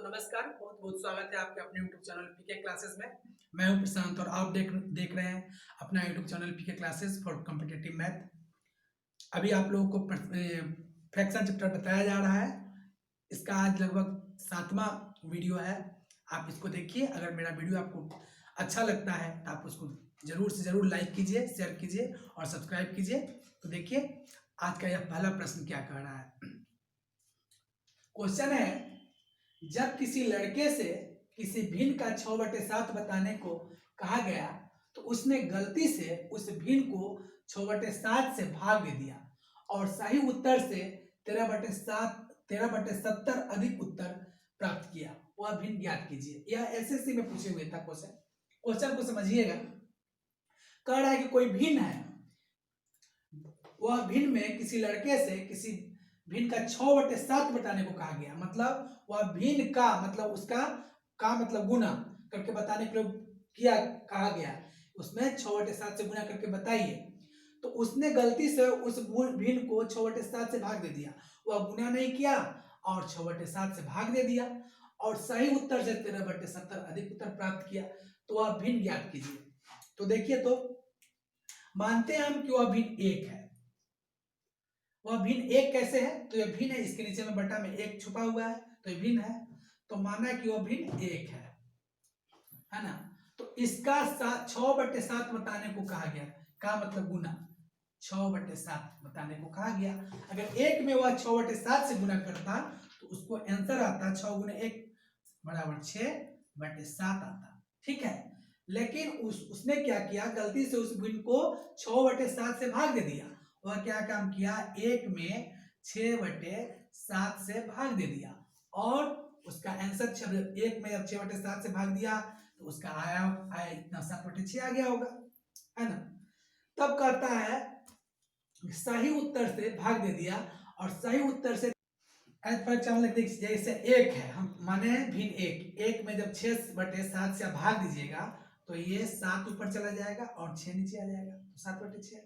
नमस्कार, बहुत बहुत स्वागत है आपके अपने YouTube चैनल पीके क्लासेस में। मैं हूं प्रशांत और आप देख रहे हैं अपना YouTube channel PK classes for competitive math. अभी आप लोगों को फ्रैक्शन चैप्टर बताया जा रहा है। इसका आज लगभग 7वां वीडियो है। आप इसको देखिए। अगर मेरा वीडियो आपको अच्छा लगता है तो आप उसको जरूर से जरूर लाइक कीजिए, शेयर कीजिए और सब्सक्राइब कीजिए। तो देखिए आज का यह पहला प्रश्न क्या कह रहा है। क्वेश्चन है, जब किसी लड़के से किसी भिन्न का 6/7 बताने को कहा गया तो उसने गलती से उस भिन्न को 6/7 से भाग दे दिया और सही उत्तर से 13/70 अधिक उत्तर प्राप्त किया। वह भिन्न ज्ञात कीजिए। यह एसएससी में पूछे हुए था क्वेश्चन। क्वेश्चन को समझिएगा। कह रहा है कि कोई भिन्न है, वह भिन्न में किसी लड़के से किसी भिन्न का 6/7 बताने को कहा गया। मतलब वह भिन्न का मतलब उसका का मतलब गुना करके बताने के लिए किया कहा गया। उसमें 6/7 से गुना करके बताइए। तो उसने गलती से उस भिन्न को 6/7 से भाग दे दिया। वह गुना नहीं किया और 6/7 से भाग दे दिया और सही उत्तर से 13/70 अधिक उत्तर प्राप्त किया। तो वह भिन्न ज्ञात कीजिए। तो देखिए, तो मानते हैं हम कि वह भिन्न एक है। वह भिन्न एक कैसे है? तो यह भिन्न है, इसके नीचे में बटा में एक छुपा हुआ है तो यह भिन्न है। तो माना कि वह भिन्न एक है ना। तो इसका 6/7 बताने को कहा गया। का मतलब गुना, 6/7 बताने को कहा गया। अगर एक में वह 6/7 से गुना करता तो उसको आंसर आता 6 गुना 1 बराबर 6/7 आता। ठीक है, लेकिन उसने क्या किया, गलती से उस भिन्न को 6/7 से भाग दे दिया। वह क्या काम किया, एक में 6/7 से भाग दे दिया और उसका आंसर एक में जब 6/7 से भाग दिया तो उसका आया इतना 7/6 आ गया होगा, है ना। तब कहता है सही उत्तर से भाग दे दिया और सही उत्तर से जैसे एक है, हम माने भिन्न एक में जब 6/7 से भाग दीजिएगा तो ये 7 ऊपर चला जाएगा और 6 नीचे आ जाएगा, तो 7/6।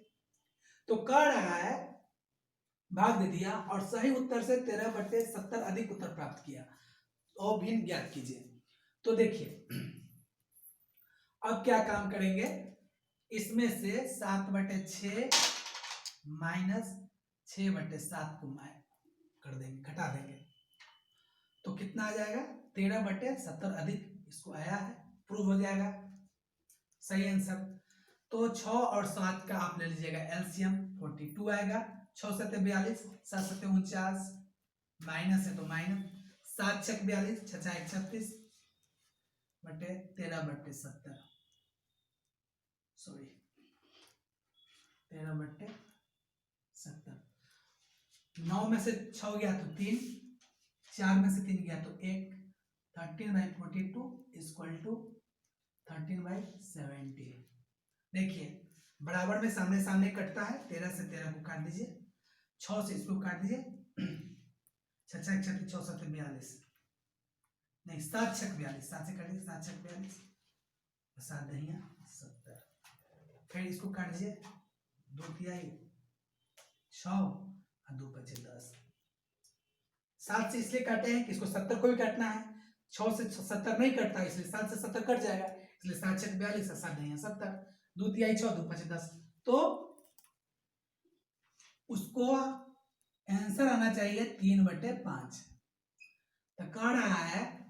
तो कह रहा है भाग दे दिया और सही उत्तर से 13/70 अधिक उत्तर प्राप्त किया। तो भिन्न ज्ञात कीजिए। तो देखिए अब क्या काम करेंगे, इसमें से 7/6 माइनस 6/7 को कर देंगे, घटा देंगे। तो कितना आ जाएगा, 13/70 अधिक इसको आया है, प्रूव हो जाएगा सही आंसर। तो 6 और 7 का आप ले लीजिएगा एलसीएम, 42 आएगा। 6 7 42, 7 7 49, माइनस है तो माइनस, 7 6 42, 6 6 36 बटे 13/70, सॉरी 13/70। 9 में से 6 गया तो 3, 4 में से 3 गया तो 1, 13/42 इक्वल टू 13/70। देखिए बराबर में सामने सामने कटता है, 13 से 13 को काट दीजिए, 6 से इसको काट दीजिए, 6 6 36, 6 7 42, नहीं 7 6 42, 7 से काटिए 7 6 42, 7 दहिया 70। फिर इसको काट दीजिए, 2 तिहाई 6 और 2 5 10। 7 से इसलिए काटे हैं कि इसको 70 को भी काटना है। 6 से 70 नहीं कटता है, इसलिए 7 से 70 कट जाएगा, इसलिए 7 6 42 और 7 दहिया 70, 2 तिहाई 6, 2 5 10। तो उसको आंसर आना चाहिए 3/5। तो कह रहा है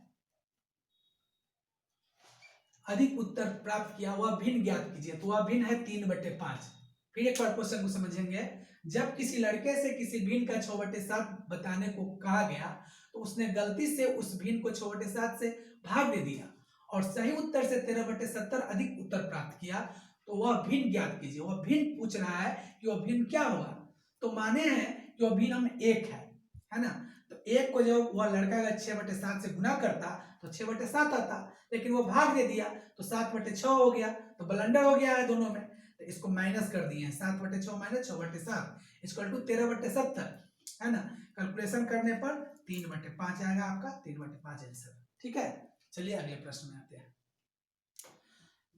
अधिक उत्तर प्राप्त किया, वह भिन्न ज्ञात कीजिए। तो वह भिन्न है 3/5। फिर एक बार क्वेश्चन को समझेंगे। जब किसी लड़के से किसी भिन्न का 6/7 बताने को कहा गया तो उसने गलती से उस भिन्न को 6/7 से भाग दे दिया और सही उत्तर से 13/70 अधिक उत्तर प्राप्त किया। तो वह भिन्न ज्ञात कीजिए। वह भिन्न पूछ रहा है कि वह भिन्न क्या होगा। तो माने हैं कि वह भिन्न हम एक है ना। तो एक को जब वह लड़का अगर 6/7 से गुना करता तो 6/7 आता, लेकिन वो भाग दे दिया तो 7/6 हो गया। तो ब्लंडर हो गया है दोनों में, तो इसको माइनस कर दिए, 7/6 माइनस 6/7 इक्वल टू 13/70, है ना। कैलकुलेशन करने पर 3/5 आएगा आपका, 3/5 आंसर। ठीक है, चलिए अगले प्रश्न में आते हैं।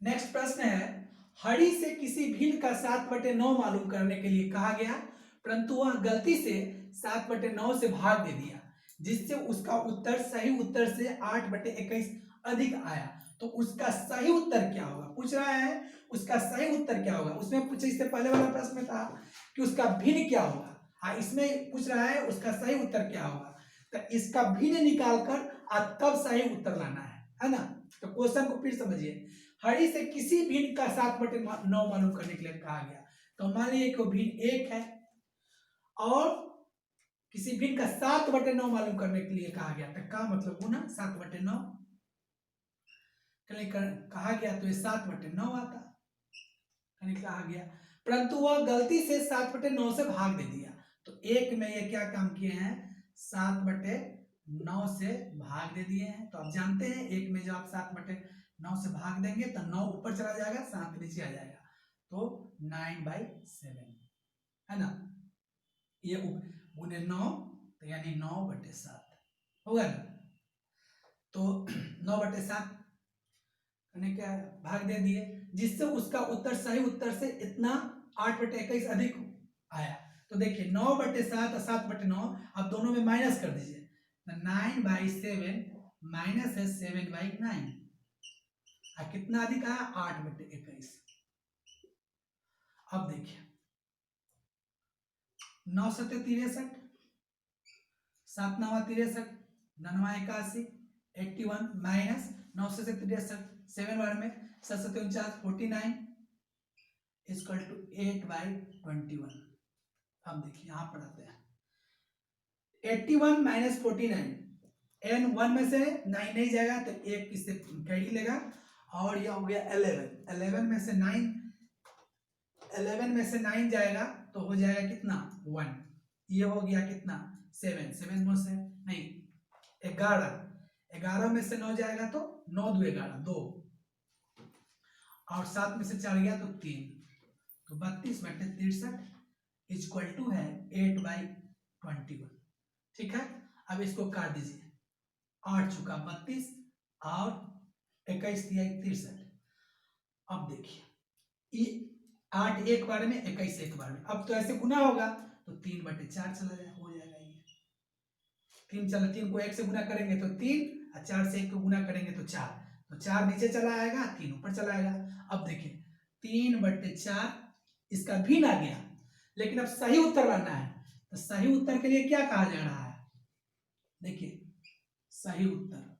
नेक्स्ट प्रश्न है, हरि से किसी भिन्न का 7/9 मालूम करने के लिए कहा गया, परंतु वह गलती से 7/9 से भाग दे दिया। जिससे उसका उत्तर सही उत्तर से 8/21 अधिक आया, तो उसका सही उत्तर क्या होगा पूछ रहा है। उसका सही उत्तर क्या होगा, उसमें पूछे, इससे पहले वाला प्रश्न में था कि उसका भिन्न क्या होगा, हाँ इसमें पूछ रहा है उसका सही उत्तर क्या होगा। तो इसका भिन्न निकालकर तब सही उत्तर लाना है ना। तो क्वेश्चन को फिर समझिए, हरी से किसी भिन्न का 7/9 मालूम करने के लिए कहा गया। तो मान लीजिए कि भिन्न 1 है और किसी भिन्न का 7/9 मालूम करने के लिए कहा गया, तो का मतलब गुना 7/9 कहा गया, तो ये 7/9 आता, कहा गया, परंतु वह गलती से 7/9 से भाग दे दिया। तो एक में ये क्या काम किए हैं, 7/9 से भाग दे दिए हैं। तो आप जानते हैं एक में जब आप 7/9 से भाग देंगे तो 9 ऊपर चला जाएगा, 7 नीचे आ जाएगा, तो 9/7 है ना। ये गुने 9 तो यानी 9/7 होगा ना। तो 9/7 क्या भाग दे दिए, जिससे उसका उत्तर सही उत्तर से इतना 8/21 अधिक आया। तो देखिए 9/7 और 7/9 आप दोनों में माइनस कर दीजिए, 9/7 माइनस है 7/9, कितना अधिक आया 8/21। अब देखिए 9 सत्ते 63, 7 9 63, 9 81, 81 माइनस 9 से 63, 7 बार में 7 7 49, 49 इक्वल टू 8/21। अब देखिए यहां पर आते हैं 81 माइनस 49, एन 1 में से 9 नहीं जाएगा तो एक इससे कैरी लेगा, और यह हो गया 11, 11 में से 9, 11 में से 9 जाएगा तो हो जाएगा कितना 1, ये हो गया कितना 7, 7 में से नहीं 11, 11 में से 9 जाएगा तो 9 2 11 2, और 7 में से 4 गया तो 3, तो 32/63 इक्वल टू है 8/21। ठीक है, अब इसको काट दीजिए, 8 चुका 32 और 21 दिया 63। अब देखिए 8 एक बार में 21 एक बार में, अब तो ऐसे गुना होगा तो 3/4 चला जाए हो जाएगा, ये 3 चला, 3 को 1 से गुना करेंगे तो 3 और 4 से 1 को गुना करेंगे तो 4, तो 4 नीचे चला आएगा 3 ऊपर चला आएगा। अब देखिए 3/4 इसका भिन्न आ गया, लेकिन अब सही उत्तर लाना है, तो सही उत्तर के लिए क्या कहा जा रहा है, देखिए सही उत्तर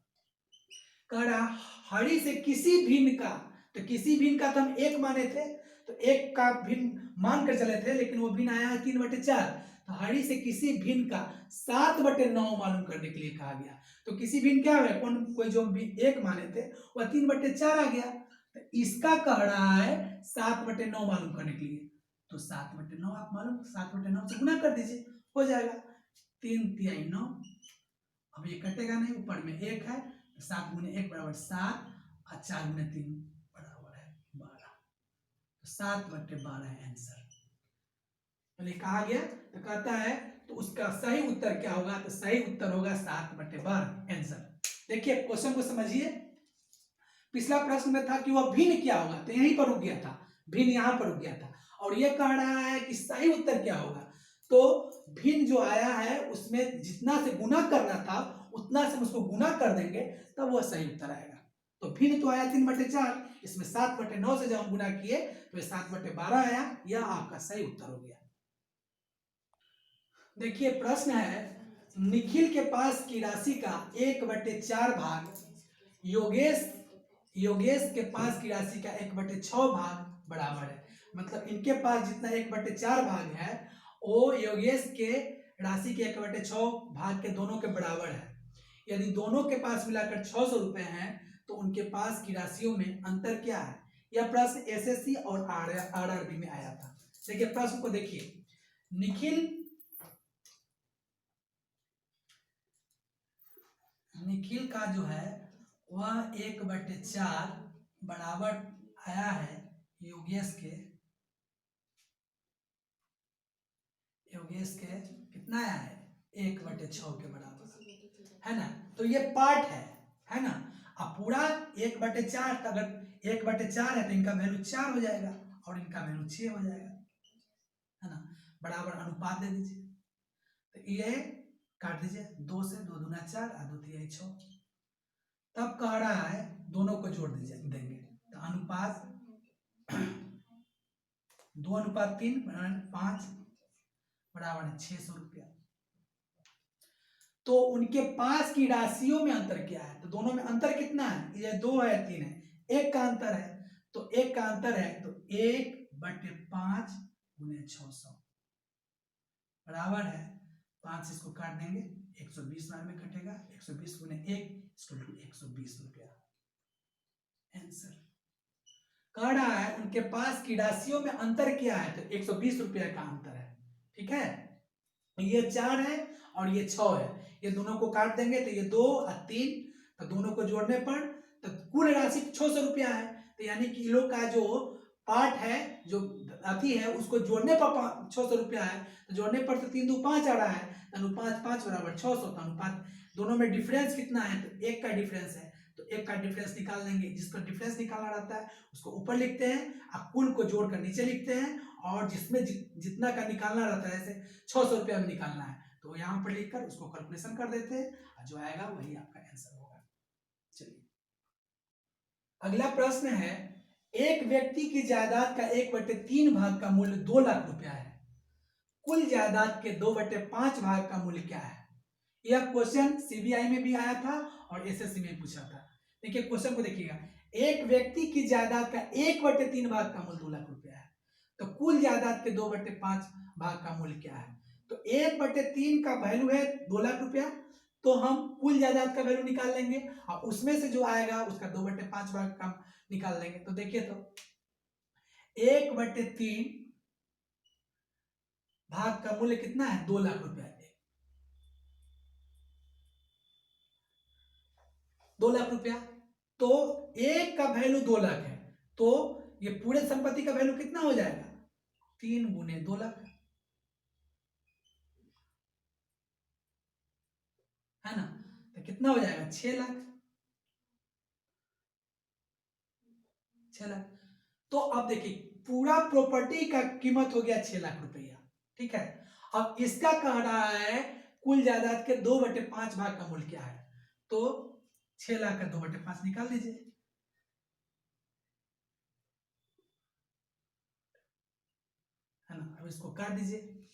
कह रहा हरी से किसी भिन्न का, तो किसी भिन्न का तो हम 1 माने थे, तो 1 का भिन्न मान कर चले थे, लेकिन वो भिन्न आया है 3/4, तो हरी से किसी भिन्न का 7/9 मालूम करने के लिए कहा गया। तो किसी भिन्न क्या है, कोई जो 1 माने थे वह 3/4 आ गया, तो इसका कह रहा है 7/9 मालूम करने के लिए, तो 7/9 आप मालूम 7/9 से गुना कर दीजिए हो जाएगा, 3 3 9, अब ये कटेगा नहीं, ऊपर में 1 है, 7 गुने 1 बराबर 7 और 4 गुने 3 बराबर है 12, तो 7/12 है आंसर। पहले कहा गया तो कहता है तो उसका सही उत्तर क्या होगा, तो सही उत्तर होगा 7/12 आंसर। देखिए क्वेश्चन को समझिए, पिछला प्रश्न में था कि वह भिन्न क्या होगा, तो यहीं पर रुक गया था, भिन्न यहां पर रुक गया था, और यह कह रहा है कि सही उत्तर क्या होगा, तो भिन्न जो आया है उसमें जितना से गुना करना था उतना से उसको गुना कर देंगे तब वह सही उत्तर आएगा। तो भिन्न तो आया 3/4, इसमें 7/9 से जब हम गुना किए तो 7/12 आया, यह आपका सही उत्तर हो गया। देखिए प्रश्न है, निखिल के पास की राशि का 1/4 भाग योगेश के पास की राशि का 1/6 भाग बराबर है, मतलब इनके पास जितना 1/4 भाग है वो योगेश के राशि के 1/6 भाग के दोनों के बराबर है। यदि दोनों के पास मिलाकर 600 रुपए हैं तो उनके पास की राशियों में अंतर क्या है। यह प्रश्न एसएससी और आरआरबी में आया था। देखिए प्रश्न को देखिए, निखिल का जो है वह 1/4 बराबर आया है योगेश के कितना आया है 1/6 के बराबर है ना। तो ये पार्ट है ना। अब पूरा 1/4, अगर 1/4 है तो इनका वैल्यू 4 हो जाएगा और इनका वैल्यू 6 हो जाएगा, है ना, बराबर अनुपात दे दीजिए। तो ये काट दीजिए, 2 से 2 दूना 4 और 2 तिहाई 6। तब कह रहा है दोनों को जोड़ दीजिए देंगे, तो अनुपात 2:3 5 बराबर है 600 रुपया। तो उनके पास की राशियों में अंतर क्या है, तो दोनों में अंतर कितना है, ये 2 है 3 है, एक का अंतर है, तो एक का अंतर है तो 1/5 गुने 600 बराबर है 5 से इसको काट देंगे 120 बार में कटेगा, 120 गुने 1 120 रुपया। आंसर कह रहा है उनके पास की राशियों में अंतर क्या है, तो 120 रुपया का अंतर है। ठीक है, ये 4 है और ये 6 है, ये दोनों को काट देंगे तो ये 2 और 3, तो दोनों को जोड़ने पर तो कुल राशि 600 रुपया है। तो यानी कि लोग का जो पार्ट है, जो अति है, उसको जोड़ने पर 600 रुपया है, तो जोड़ने पर तो 3 2 5 आ रहा है, तो अनुपात 5 बराबर 600। तो अनुपात दोनों में डिफरेंस कितना है, तो 1 का डिफरेंस है, तो 1 का डिफरेंस निकाल लेंगे। जिसका डिफरेंस निकालना रहता है उसको ऊपर लिखते हैं और कुल को जोड़कर नीचे लिखते हैं, और जिसमें जितना का निकालना रहता है, जैसे 600 रुपया में निकालना है तो यहाँ पर लिखकर उसको कैलकुलेशन कर देते हैं, और जो आएगा वही आपका आंसर होगा। चलिए अगला प्रश्न है, एक व्यक्ति की जायदाद का 1/3 भाग का मूल्य 2 लाख रुपया है, कुल जायदाद के 2/5 भाग का मूल्य क्या है। यह क्वेश्चन सीबीआई में भी आया था और एसएससी में पूछा था। देखिए क्वेश्चन को देखिएगा, एक व्यक्ति की जायदाद का 1/3 भाग का मूल्य 2 लाख रुपया है, तो कुल जायदाद के 2/5 भाग का मूल्य क्या है। तो 1/3 का वैल्यू है 2 लाख रुपया, तो हम कुल जायदाद का वैल्यू निकाल लेंगे और उसमें से जो आएगा उसका 2/5 भाग का निकाल लेंगे। तो देखिए, तो 1/3 भाग का मूल्य कितना है, 2 लाख रुपया। 2 लाख रुपया, तो एक का वैल्यू 2 लाख है, तो ये पूरे संपत्ति का वैल्यू कितना हो जाएगा, 3 गुने 2 लाख, है ना। तो कितना हो जाएगा, 6 लाख। 6 लाख। तो अब देखिए पूरा प्रॉपर्टी का कीमत हो गया 6 लाख रुपया। ठीक है, अब इसका कह रहा है कुल जायदाद के 2/5 भाग का मूल्य क्या है, तो 6 लाख का 2/5 निकाल लीजिए, है ना। अब इसको काट दीजिए,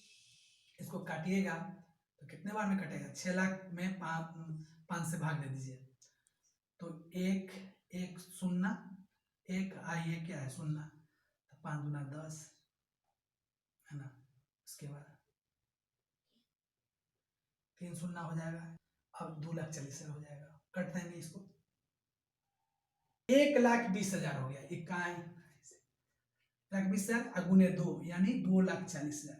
इसको काटिएगा तो कितने बार में कटेगा, 6 लाख में 5 से भाग दे दीजिए, तो 1 1 0 1 ये क्या है 0, तो 5 गुना 10, है ना। उसके बाद 3 0 हो जाएगा, अब 2,40,000 हो जाएगा, कट देंगे इसको, 1,20,000 हो गया, 1,20,000 गुने 2 यानी 2,40,000।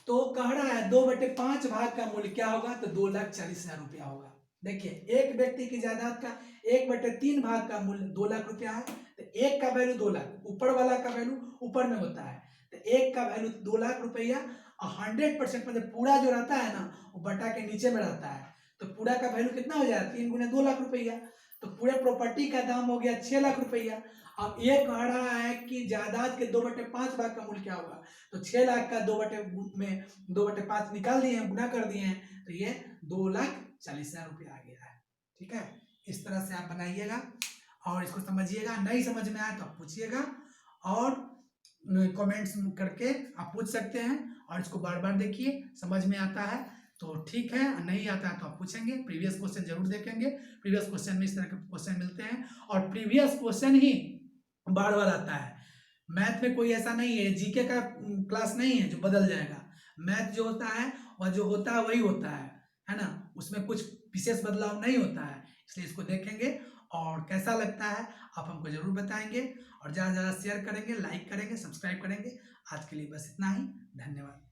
तो कह रहा है 2/5 भाग का मूल्य क्या होगा, तो 2,40,000 रुपया होगा। देखिए एक व्यक्ति की जायदाद का 1/3 भाग का मूल्य 2 लाख रुपया है, तो एक का वैल्यू 2 लाख, ऊपर वाला का वैल्यू ऊपर में होता है, तो एक का वैल्यू 2 लाख रुपया, और 100% मतलब पूरा जो रहता है ना वो बटा के नीचे में रहता है, तो पूरा का वैल्यू कितना हो जाएगा, 3 गुने 2 लाख रुपया, तो पूरे प्रॉपर्टी का दाम हो गया 6 लाख रुपया। अब ये कह रहा है कि जायदाद के 2/5 भाग का मूल्य क्या होगा, तो 6 लाख का 2/5 निकाल दिए हैं, गुना कर दिए हैं, तो ये 2,40,000 रुपया आ गया है। ठीक है, इस तरह से आप बनाइएगा और इसको समझिएगा, नहीं समझ में आया तो आप पूछिएगा और कमेंट्स करके आप पूछ सकते हैं, और इसको बार बार देखिए, समझ में आता है तो ठीक है, नहीं आता है तो आप पूछेंगे, प्रीवियस क्वेश्चन जरूर देखेंगे, प्रीवियस क्वेश्चन में इस तरह के क्वेश्चन मिलते हैं, और प्रीवियस क्वेश्चन ही बार बार आता है। मैथ में कोई ऐसा नहीं है, जीके का क्लास नहीं है जो बदल जाएगा, मैथ जो होता है वह जो होता है वही होता है ना, उसमें कुछ विशेष बदलाव नहीं होता है, इसलिए इसको देखेंगे और कैसा लगता है आप हमको जरूर बताएंगे, और ज़्यादा से ज़्यादा शेयर करेंगे, लाइक करेंगे, सब्सक्राइब करेंगे। आज के लिए बस इतना ही, धन्यवाद।